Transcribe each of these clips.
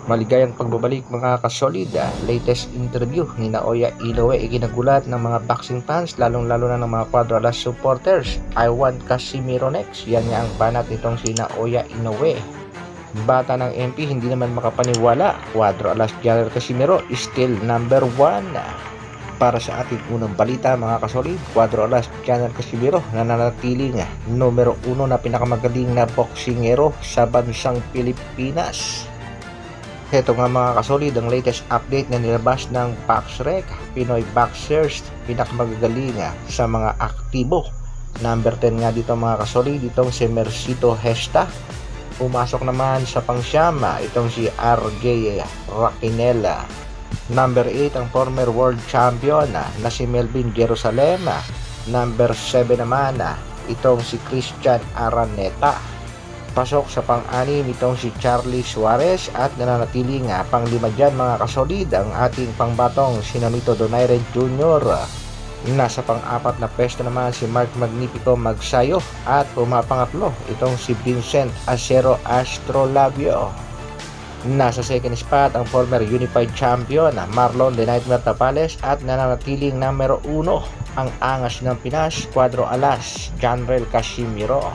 Maligayang pagbabalik mga kasolid. Latest interview ni Naoya Inoue ikinagulat ng mga boxing fans, lalong-lalo na ng mga Cuadro Alas supporters. I want Casimiro next. Yan nga ang banat nitong si Naoya Inoue. Bata ng MP hindi naman makapaniwala. Cuadro Alas General Casimiro is still number 1. Para sa ating unang balita mga kasolid, Cuadro Alas General Casimiro nananatiling numero 1 na pinakamagaling na boksingero sa bansang Pilipinas. Heto nga mga kasolid, ang latest update na nilabas ng BoxRec, Pinoy Boxers, pinakamagagaling sa mga aktibo. Number 10 nga dito mga kasolid, itong si Mercito Hesta. Pumasok naman sa pangsyama, itong si RJ Raquinela. Number 8 ang former world champion na si Melvin Jerusalem. Number 7 naman itong si Christian Araneta. Pasok sa pang-anim itong si Charlie Suarez at nananatili nga pang-lima dyan mga kasolid ang ating pangbatong si Nonito Donaire Jr. Nasa pang-apat na pwesto naman si Mark Magnifico Magsayo at pumapangatlo itong si Vincent Acero Astrolabio. Nasa second spot ang former unified champion Marlon The Nightmare Tapales at nananatiling numero 1 ang angas ng Pinas, Cuadro Alas General Casimiro.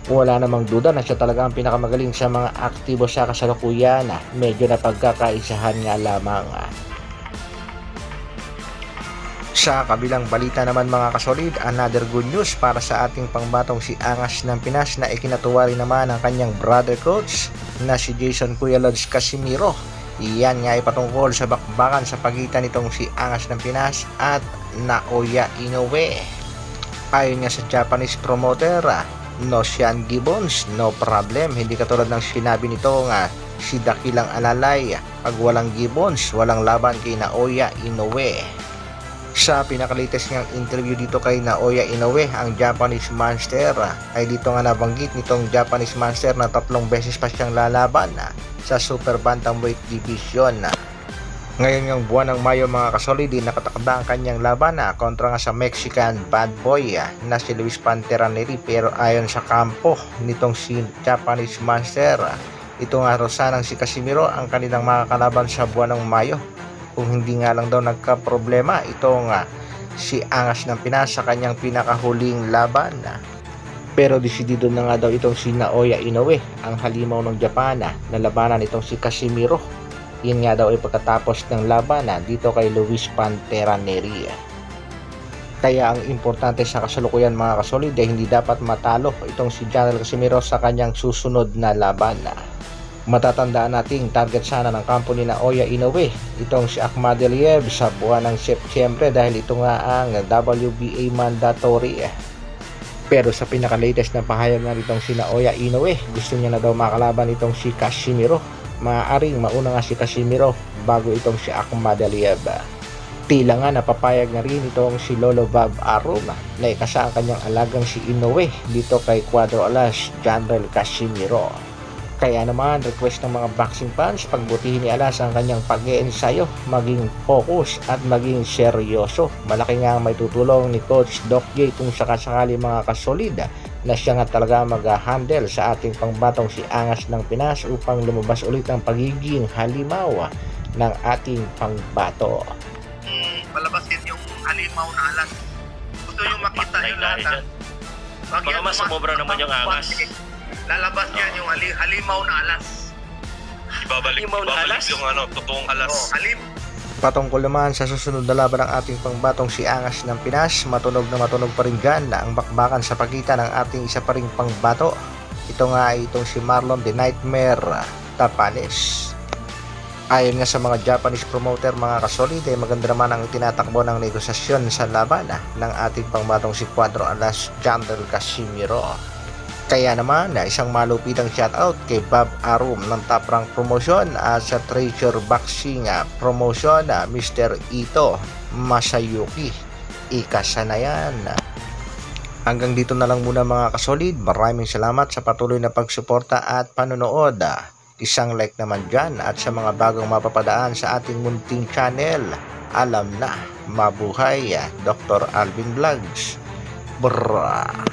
Wala namang duda na siya talaga ang pinakamagaling sa mga aktibo sa kasalukuyan. Medyo na pagkakaisahan nga lamang. Sa kabilang balita naman mga kasolid, another good news para sa ating pangbatong si Angas ng Pinas na ikinatuwa rin naman ang kanyang brother coach na si Jason Kuya Lods Casimiro. Iyan nga ay patungkol sa bakbakan sa pagitan nitong si Angas ng Pinas at Naoya Inoue. Ayon nga sa Japanese promoter, no Sean Gibbons, no problem. Hindi katulad ng sinabi nito nga si Dakilang Alalay, pag walang Gibbons, walang laban kay Naoya Inoue. Sa pinakalites niyang interview dito kay Naoya Inoue, ang Japanese Monster, ay dito nga nabanggit nitong Japanese Monster na 3 beses pa siyang lalaban sa Super Bantamweight Division. Ngayon ng buwan ng Mayo mga kasolid, nakatakda ang kanyang laban kontra nga sa Mexican bad boy na si Luis Pantera Neri, pero ayon sa kampo nitong si Japanese Monster, ito nga sanang si Casimiro ang kanilang makakalaban sa buwan ng Mayo. Kung hindi nga lang daw nagka-problema ito nga si Angas ng Pinas sa kanyang pinakahuling laban. Pero desidido na nga daw itong si Naoya Inoue, ang halimaw ng Japan, na labanan itong si Casimiro. Yun nga daw ay pagkatapos ng laban dito kay Luis Pantera Neri. Kaya ang importante sa kasalukuyan mga kasolid ay hindi dapat matalo itong si General Casimiro sa kanyang susunod na laban. Matatandaan nating target sana ng kampo ni Naoya Inoue itong si Akhmadaliev sa buwan ng Setyembre dahil ito nga ang WBA mandatory. Pero sa pinaka-latest na pahayag nga nitong si Naoya Inoue, gusto niya na daw makalaban itong si Casimiro. Maaaring mauna nga si Casimiro bago itong si Akhmadaliev. Tila nga napapayag na rin itong si Lolo Bob Arum na ikasa ang kanyang alagang si Inoue dito kay Cuadro Alas General Casimiro. Kaya naman request ng mga boxing fans, pagbutihin ni Alas ang kanyang pag-iensayo, maging focus at maging seryoso. Malaki nga ang may tutulong ni Coach Doc J kung sakasakali mga kasolid na siya nga talaga mag-handle sa ating pangbatong si Angas ng Pinas upang lumabas ulit ang pagiging halimaw ng ating pangbato. Palabasin yung halimaw na Alas. Gusto nyo makita yung lahat. Baka mas sumobra naman yung Angas. Lalabas yan yung halimaw na Alas. Ibabalik yung totoong Alas. Patungkol naman sa susunod na laban ng ating pangbatong si Angas ng Pinas, matunog na matunog pa rin dyan na ang bakbakan sa pagitan ng ating isa pa ring pangbato. Ito nga ay itong si Marlon The Nightmare Tapales. Ayon nga sa mga Japanese promoter mga kasolid, ay maganda naman ang tinatakbo ng negosasyon sa laban ng ating pangbatong si Cuadro Alas General Casimiro. Kaya naman isang malupitang shoutout kay Bob Arum ng Top Rank Promotion at sa Treasure Boxing Promotion Mr. Ito Masayuki. Ikasa na yan. Hanggang dito na lang muna mga kasolid. Maraming salamat sa patuloy na pagsuporta at panonood. Isang like naman dyan at sa mga bagong mapapadaan sa ating munting channel, alam na, mabuhay Dr. Alvin Vlogs. Brrrr.